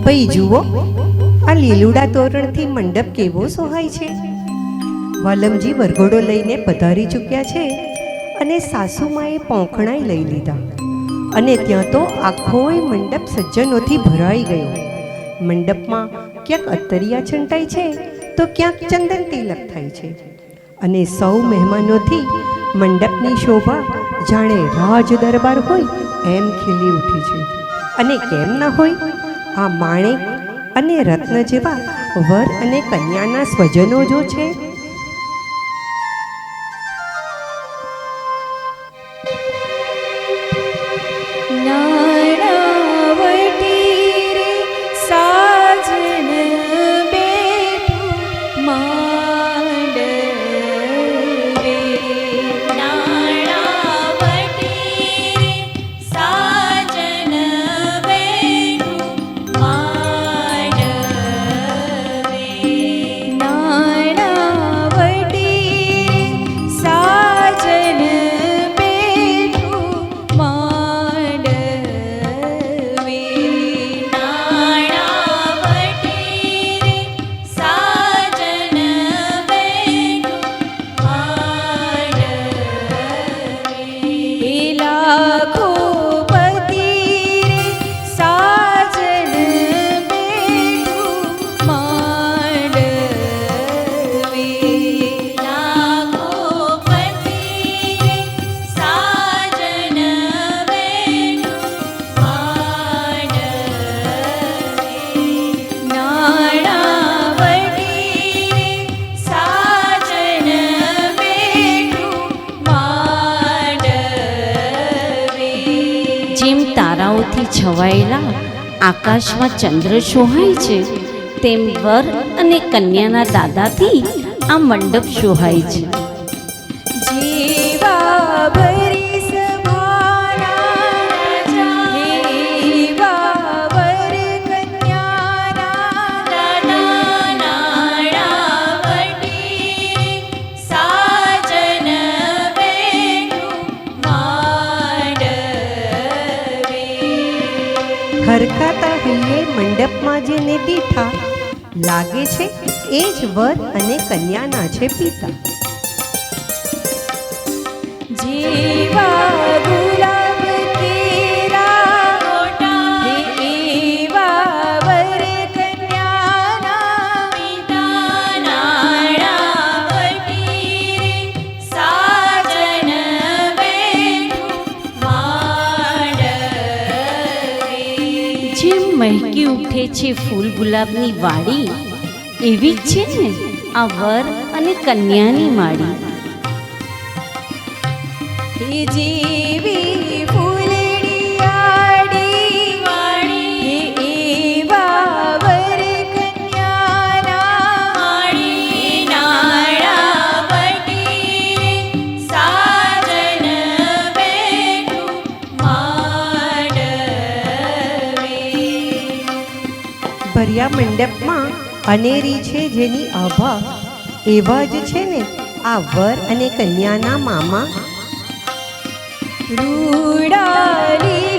ભાઈ જુઓ, આ લીલુડા તોરણથી મંડપ કેવો સોહાય છે. વાલમજી વરઘોડો લઈને પધારી ચૂક્યા છે અને સાસુમાએ પોંખણાઈ લઈ લીધા અને ત્યાં તો આખોય મંડપ સજ્જનોથી ભરાઈ ગયો. મંડપમાં ક્યાંક અત્તરિયા છંટાય છે તો ક્યાંક ચંદન તિલક થાય છે અને સૌ મહેમાનોથી મંડપની શોભા જાણે રાજ દરબાર હોય એમ ખીલી ઉઠી છે. અને કેમ ના હોય, આ માણેક અને રત્ન જેવા વર અને કન્યાના સ્વજનો જો છે. જેમ તારાઓથી છવાયેલા આકાશમાં ચંદ્ર શોહાય છે, તેમ વર અને કન્યાના દાદાથી આ મંડપ શોહાય છે. જીવા ભરી સભાના જીવા વર કન્યાના નાણા વટી સાજન બેઠું માંડવે. હરખાતા હૈયે મંડપમાં જેને દીઠા, લાગે છે એ જ વર અને કન્યાના છે પિતા. જીવા ગુલાબ કેરા મોટા એવા વર કન્યાના પિતા નાણા વટી સાજન બેઠું માંડવે. જેમ મહેકી ઉઠે છે ફૂલ ગુલાબની વાડી, એવી જ છે ને આ વર અને કન્યાની માડી. જેવી ફૂલડી આડી વાડી એવા વર કન્યાના માડી નાણા વટી સાજન બેઠું માંડવે. ભર્યા મંડપમાં અનેરી છે જેની આભા, એવા જ છે ને આ વર અને કન્યાના મામા. રૂડાલી